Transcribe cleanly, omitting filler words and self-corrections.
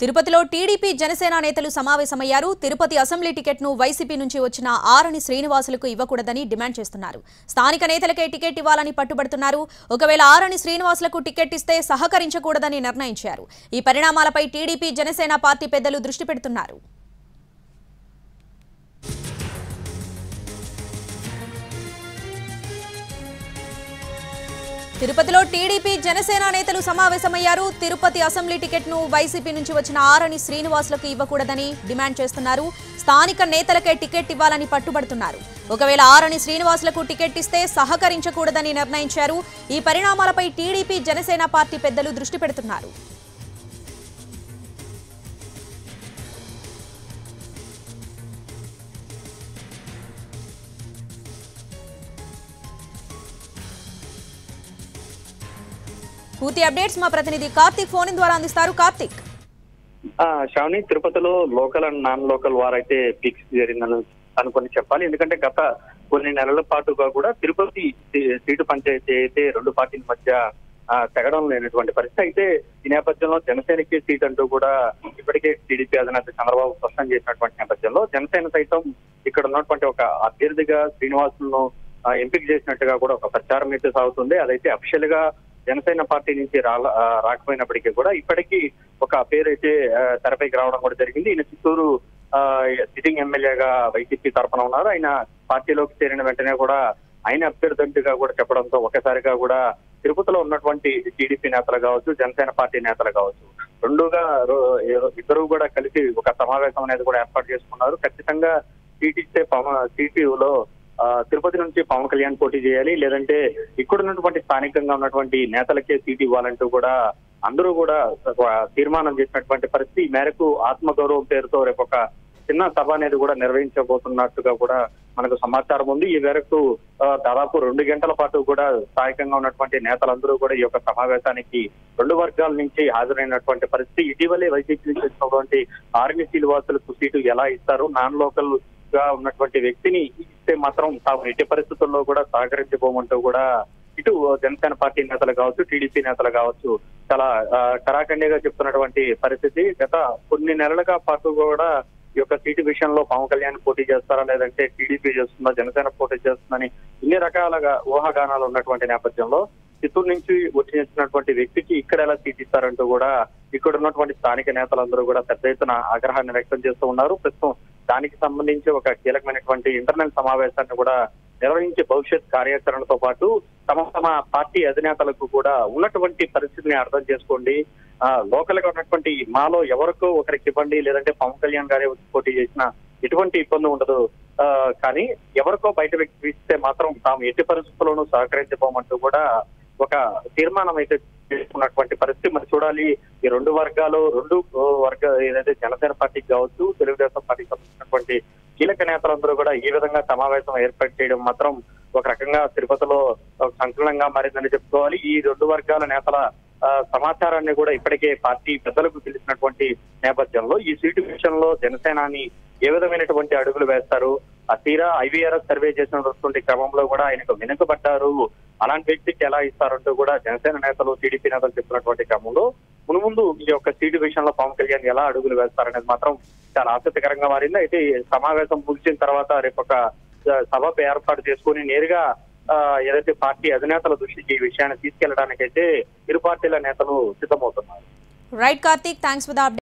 తిరుపతిలో టీడీపీ జనసేన నేతలు సమావేశమయ్యారు. తిరుపతి అసెంబ్లీ టికెట్ను వైసీపీ నుంచి వచ్చిన ఆరణి శ్రీనివాసులకు ఇవ్వకూడదని డిమాండ్ చేస్తున్నారు. స్థానిక నేతలకే టికెట్ ఇవ్వాలని పట్టుబడుతున్నారు. ఒకవేళ ఆరణి శ్రీనివాసులకు టికెట్ ఇస్తే సహకరించకూడదని నిర్ణయించారు. ఈ పరిణామాలపై టీడీపీ జనసేన పార్టీ పెద్దలు దృష్టి పెడుతున్నారు. తిరుపతిలో టీడీపీ జనసేన నేతలు సమావేశమయ్యారు. తిరుపతి అసెంబ్లీ టికెట్ను వైసీపీ నుంచి వచ్చిన ఆరణి శ్రీనివాసులకు ఇవ్వకూడదని డిమాండ్ చేస్తున్నారు. స్థానిక నేతలకే టికెట్ ఇవ్వాలని పట్టుబడుతున్నారు. ఒకవేళ ఆరణి శ్రీనివాసులకు టికెట్ ఇస్తే సహకరించకూడదని నిర్ణయించారు. ఈ పరిణామాలపై టీడీపీ జనసేన పార్టీ పెద్దలు దృష్టి పెడుతున్నారు. పూర్తి అప్డేట్స్ మా ప్రతినిధి కార్తిక్ ఫోన్ ద్వారా అందిస్తారు. కార్తిక్. శ్రావణి, తిరుపతిలో లోకల్ అండ్ నాన్ లోకల్ వారైతే ఫిక్స్ జరిగిందని అనుకుని చెప్పాలి. ఎందుకంటే గత కొన్ని నెలల పాటుగా కూడా తిరుపతి సీటు పంచాయతీ అయితే రెండు పార్టీల మధ్య తెగడం లేనటువంటి పరిస్థితి. అయితే ఈ నేపథ్యంలో జనసేనకి సీట్ అంటూ కూడా ఇప్పటికే టీడీపీ అధినేత చంద్రబాబు స్పష్టం చేసినటువంటి నేపథ్యంలో జనసేన సైతం ఇక్కడ ఉన్నటువంటి ఒక అభ్యర్థిగా శ్రీనివాసులను ఎంపిక చేసినట్టుగా కూడా ఒక ప్రచారం అయితే సాగుతుంది. అదైతే అఫీషియల్ గా జనసేన పార్టీ నుంచి రాకపోయినప్పటికీ కూడా ఇప్పటికీ ఒక పేరు అయితే తెరపైకి రావడం కూడా జరిగింది. ఈయన చిత్తూరు సిట్టింగ్ ఎమ్మెల్యేగా వైసీపీ తరఫున ఉన్నారు. ఆయన పార్టీలోకి చేరిన వెంటనే కూడా ఆయన అభ్యర్థిగా కూడా చెప్పడంతో ఒకసారిగా కూడా తిరుపతిలో ఉన్నటువంటి టీడీపీ నేతలు కావచ్చు, జనసేన పార్టీ నేతలు కావచ్చు, ఇద్దరు కూడా కలిసి ఒక సమావేశం అనేది కూడా ఏర్పాటు చేసుకున్నారు. ఖచ్చితంగా సీట్ ఇస్తే సిపిలో తిరుపతి నుంచి పవన్ కళ్యాణ్ పోటీ చేయాలి, లేదంటే ఇక్కడ ఉన్నటువంటి స్థానికంగా ఉన్నటువంటి నేతలకే సీట్ ఇవ్వాలంటూ కూడా అందరూ కూడా తీర్మానం చేసినటువంటి పరిస్థితి. ఈ మేరకు ఆత్మగౌరవం పేరుతో రేపు ఒక చిన్న సభ అనేది కూడా నిర్వహించబోతున్నట్టుగా కూడా మనకు సమాచారం ఉంది. ఈ మేరకు దాదాపు 2 గంటల పాటు కూడా స్థానికంగా ఉన్నటువంటి నేతలందరూ కూడా ఈ యొక్క సమావేశానికి రెండు వర్గాల నుంచి హాజరైనటువంటి పరిస్థితి. ఇటీవలే వైసీపీ నుంచి వచ్చినటువంటి ఆర్మీ శ్రీనివాసులకు సీటు ఎలా ఇస్తారు, నాన్ లోకల్ గా ఉన్నటువంటి వ్యక్తిని ఇస్తే మాత్రం తాము ఎట్టి పరిస్థితుల్లో కూడా సహకరించబోమంటూ కూడా ఇటు జనసేన పార్టీ నేతలు కావచ్చు, టీడీపీ నేతలు కావచ్చు చాలా కరాఖండిగా చెప్తున్నటువంటి పరిస్థితి. గత కొన్ని నెలలుగా పాటు కూడా ఈ యొక్క సీటు విషయంలో పవన్ కళ్యాణ్ పోటీ చేస్తారా, లేదంటే టీడీపీ చేస్తుందా, జనసేన పోటీ చేస్తుందని ఇన్ని రకాలుగా ఊహాగానాలు ఉన్నటువంటి నేపథ్యంలో చిత్తూరు నుంచి వచ్చినటువంటి వ్యక్తికి ఇక్కడ ఎలా సీట్ ఇస్తారంటూ కూడా ఇక్కడ ఉన్నటువంటి స్థానిక నేతలందరూ కూడా పెద్ద ఎత్తున ఆగ్రహాన్ని వ్యక్తం చేస్తూ ఉన్నారు. ప్రస్తుతం దానికి సంబంధించి ఒక కీలకమైనటువంటి ఇంటర్నల్ సమావేశాన్ని కూడా నిర్వహించి భవిష్యత్ కార్యాచరణతో పాటు తమ పార్టీ అధినేతలకు కూడా ఉన్నటువంటి పరిస్థితిని అర్థం చేసుకోండి, లోకల్ గా ఉన్నటువంటి మాలో ఎవరికో ఒకరికి ఇవ్వండి, లేదంటే పవన్ కళ్యాణ్ గారే పోటీ చేసిన ఎటువంటి ఇబ్బంది ఉండదు, కానీ ఎవరికో బయట వ్యక్తి ఇస్తే మాత్రం తాము ఎట్టి పరిస్థితుల్లోనూ సహకరించబోమంటూ కూడా ఒక తీర్మానం అయితే చేసుకున్నటువంటి పరిస్థితి. మరి చూడాలి ఈ రెండు ఏదైతే జనసేన పార్టీకి కావచ్చు, తెలుగుదేశం పార్టీకి సంబంధించినటువంటి కీలక నేతలందరూ కూడా ఈ విధంగా సమావేశం ఏర్పాటు చేయడం మాత్రం ఒక రకంగా తిరుపతిలో సంచలనంగా మారిందని చెప్పుకోవాలి. ఈ రెండు వర్గాల నేతల సమాచారాన్ని కూడా ఇప్పటికే పార్టీ పెద్దలకు తెలిసినటువంటి నేపథ్యంలో ఈ సీటు విషయంలో జనసేనాని ఏ విధమైనటువంటి అడుగులు వేస్తారు, ఆ తీరా ఐవీఆర్ఎస్ సర్వే చేసినటువంటి క్రమంలో కూడా ఆయనకు వెనుకబడ్డారు, అలాంటి వ్యక్తికి ఎలా ఇస్తారంటూ కూడా జనసేన నేతలు, టీడీపీ నేతలు చెప్తున్నటువంటి క్రమంలో మునుముందు ఈ యొక్క సీటు విషయంలో పవన్ కళ్యాణ్ ఎలా అడుగులు వేస్తారనేది మాత్రం చాలా ఆసక్తికరంగా మారింది. అయితే సమావేశం ముగిసిన తర్వాత రేపు ఒక సభ ఏర్పాటు చేసుకుని నేరుగా ఏదైతే పార్టీ అధినేతల దృష్టికి ఈ విషయాన్ని తీసుకెళ్లడానికైతే ఇరు పార్టీల నేతలు సిద్ధమవుతున్నారు. Right Karthik, thanks for the update.